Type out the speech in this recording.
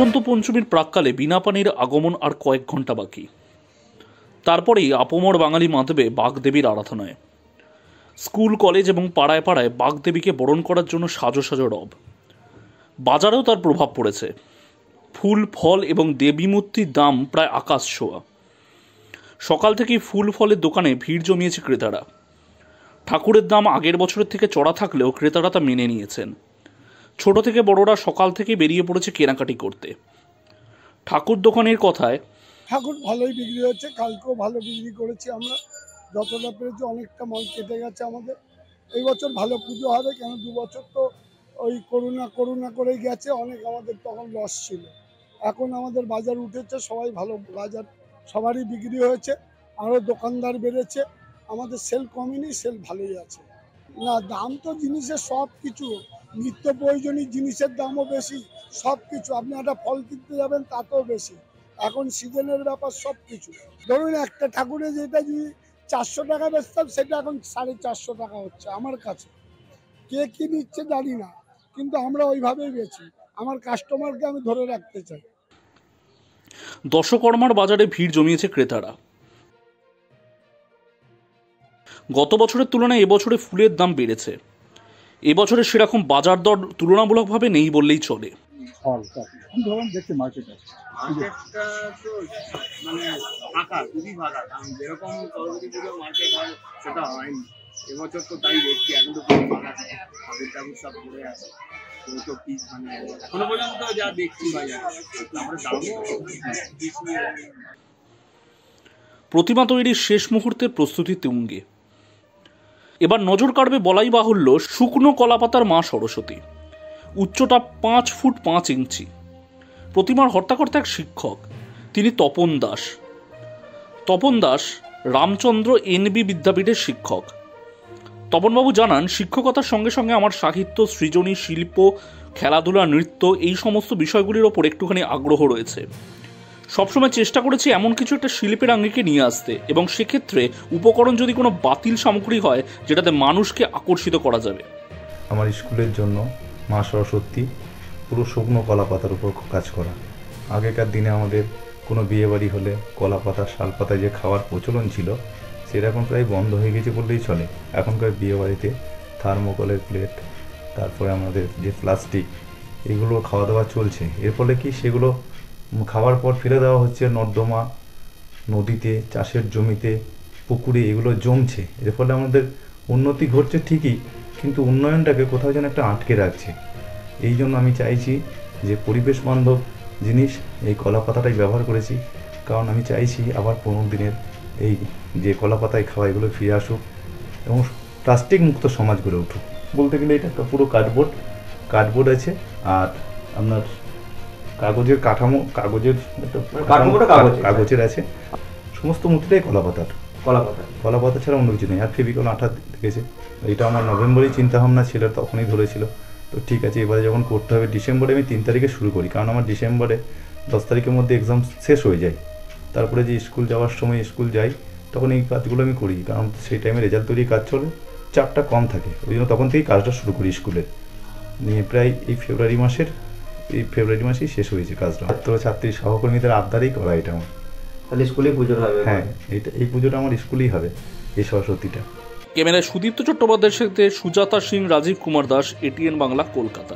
বসন্ত পঞ্চমীর প্রাক্কালে বিনা পানির আগমন আর কয়েক ঘন্টা বাকি। তারপরেই আপমর বাঙালি মাতবে বাগদেবীর আরাধনায়। স্কুল, কলেজ এবং পাড়ায় পাড়ায় বাগদেবীকে বরণ করার জন্য সাজো সাজো রব। বাজারেও তার প্রভাব পড়েছে। ফুল, ফল এবং দেবী মূর্তির দাম প্রায় আকাশ ছোঁয়া। সকাল থেকেই ফুল ফলের দোকানে ভিড় জমিয়েছে ক্রেতারা। ঠাকুরের দাম আগের বছরের থেকে চড়া থাকলেও ক্রেতারা তা মেনে নিয়েছেন। ছোট থেকে বড়রা সকাল থেকে বেরিয়ে পড়েছে কেনাকাটি করতে। ঠাকুর দোকানের কথায়, ঠাকুর ভালোই বিক্রি হচ্ছে, কালকেও ভালো বিক্রি করেছি আমরা, যতটা পেরেছি। অনেকটা মাল কেটে গেছে আমাদের। এই বছর ভালো পুজো হবে, কেন 2 বছর তো ওই করোনা করেই গেছে, অনেক আমাদের তখন লস ছিল। এখন আমাদের বাজার উঠেছে, সবাই ভালো বাজার, সবারই বিক্রি হয়েছে, আরও দোকানদার বেড়েছে, আমাদের সেল কমেনি, সেল ভালোই আছে। না, দাম তো জিনিসের সব কিছু, নিত্য প্রয়োজনীয় জিনিসের দামও বেশি, সব কিছু। আপনি একটা ফল কিনতে যাবেন তাতেও বেশি, এখন সিজনের ব্যাপার, সব কিছু। ধরুন একটা ঠাকুরে যেটা যদি 400 টাকা বেচতাম, সেটা এখন 450 টাকা হচ্ছে আমার কাছে। কে কি নিচ্ছে জানি না, কিন্তু আমরা ওইভাবেই বেচি। আমার কাস্টমারকে আমি ধরে রাখতে চাই। দশকর্মার বাজারে ভিড় জমিয়েছে ক্রেতারা। গত বছরের তুলনায় এবছরে ফুলের দাম বেড়েছে। এবছরে সেরকম বাজার দর তুলনামূলকভাবে নেই বললেই চলে। মার্কেটটা তো মানে ফাঁকা, খুবই ফাঁকা, কারণ যেরকম সরস্বতী পুজো মার্কেট হয় সেটা হয়নি এবছর, তো তাই দেখছি এখন তো খুবই ফাঁকা, ঠাকুর টাকুর সব ঘুরে আসে। তো কি মানে এখনো পর্যন্ত যা দেখছি বাজার, তারপরে দামও প্রতিমা তৈরির শেষ মুহূর্তের প্রস্তুতি তুঙ্গে। এবার নজর কাড়বে বলাই বাহুল্য শুকনো কলাপাতার মা সরস্বতী। উচ্চতা 5 ফুট 5 ইঞ্চি। প্রতিমার হর্তাকর্তা এক শিক্ষক, তিনি তপন দাস। তপন দাস রামচন্দ্র এনবি বিদ্যাপীঠের শিক্ষক। তপনবাবু জানান, শিক্ষকতার সঙ্গে সঙ্গে আমার সাহিত্য, সৃজনী, শিল্প, খেলাধুলা, নৃত্য এই সমস্ত বিষয়গুলির ওপর একটুখানি আগ্রহ রয়েছে। সবসময় চেষ্টা করেছি এমন কিছু একটা শিল্পের আঙ্গিকে নিয়ে আসতে, এবং সেক্ষেত্রে উপকরণ যদি কোনো বাতিল সামগ্রী হয় যেটাতে মানুষকে আকর্ষিত করা যাবে। আমার স্কুলের জন্য মা সরস্বতী পুরো শুকনো কলা পাতার উপর কাজ করা। আগেকার দিনে আমাদের কোনো বিয়েবাড়ি হলে কলা পাতা, শাল পাতায় যে খাওয়ার প্রচলন ছিল, সেটা এখন প্রায় বন্ধ হয়ে গেছে বললেই চলে। এখনকার বিয়েবাড়িতে থার্মোকলের প্লেট, তারপরে আমাদের যে প্লাস্টিক, এগুলো খাওয়া দাওয়া চলছে। এর ফলে কি সেগুলো খাওয়ার পর ফেলে দেওয়া হচ্ছে নর্দমা, নদীতে, চাষের জমিতে, পুকুরে, এগুলো জমছে। এর ফলে আমাদের উন্নতি ঘটছে ঠিকই, কিন্তু উন্নয়নটাকে কোথাও যেন একটা আটকে রাখছে। এই জন্য আমি চাইছি যে পরিবেশ বান্ধব জিনিস এই কলা পাতাটাই ব্যবহার করেছি, কারণ আমি চাইছি আবার 15 দিনের এই যে কলা পাতায় খাওয়া এগুলো ফিরে আসুক এবং প্লাস্টিক মুক্ত সমাজ গড়ে উঠুক। বলতে গেলে এটা একটা পুরো কার্ডবোর্ড আছে, আর আপনার কাগজের কাঠামো, কাগজের আছে, সমস্ত মূর্তিটাই কলা পাতা ছাড়া অন্য কিছু নেই। আর ফেভিকল আঠা দেখেছে, এটা আমার নভেম্বরেই চিন্তাভাবনা ছিল, তখনই ধরেছিল। তো ঠিক আছে, এবারে যখন করতে হবে, ডিসেম্বরে আমি 3 তারিখে শুরু করি, কারণ আমার ডিসেম্বরে 10 তারিখের মধ্যে এক্সাম শেষ হয়ে যায়। তারপরে যে স্কুল যাওয়ার সময় স্কুল যাই, তখন এই কাজগুলো আমি করি, কারণ সেই টাইমে রেজাল্ট তৈরি কাজ চলে, চাপটা কম থাকে। ওই জন্য তখন থেকেই কাজটা শুরু করি স্কুলে নিয়ে। প্রায় এই ফেব্রুয়ারি মাসেই শেষ হয়েছে কাজটা। ছাত্রছাত্রী সহকর্মীদের আবদারেই করা এটা আমার। তাহলে স্কুলে পুজো হবে? হ্যাঁ, এই পুজোটা আমার স্কুলেই হবে, এই সরস্বতীটা। ক্যামেরায় সুদীপ্ত চট্টোপাধ্যায়ের সাথে সুজাতা সিং, রাজীব কুমার দাস, এটিএন বাংলা, কলকাতা।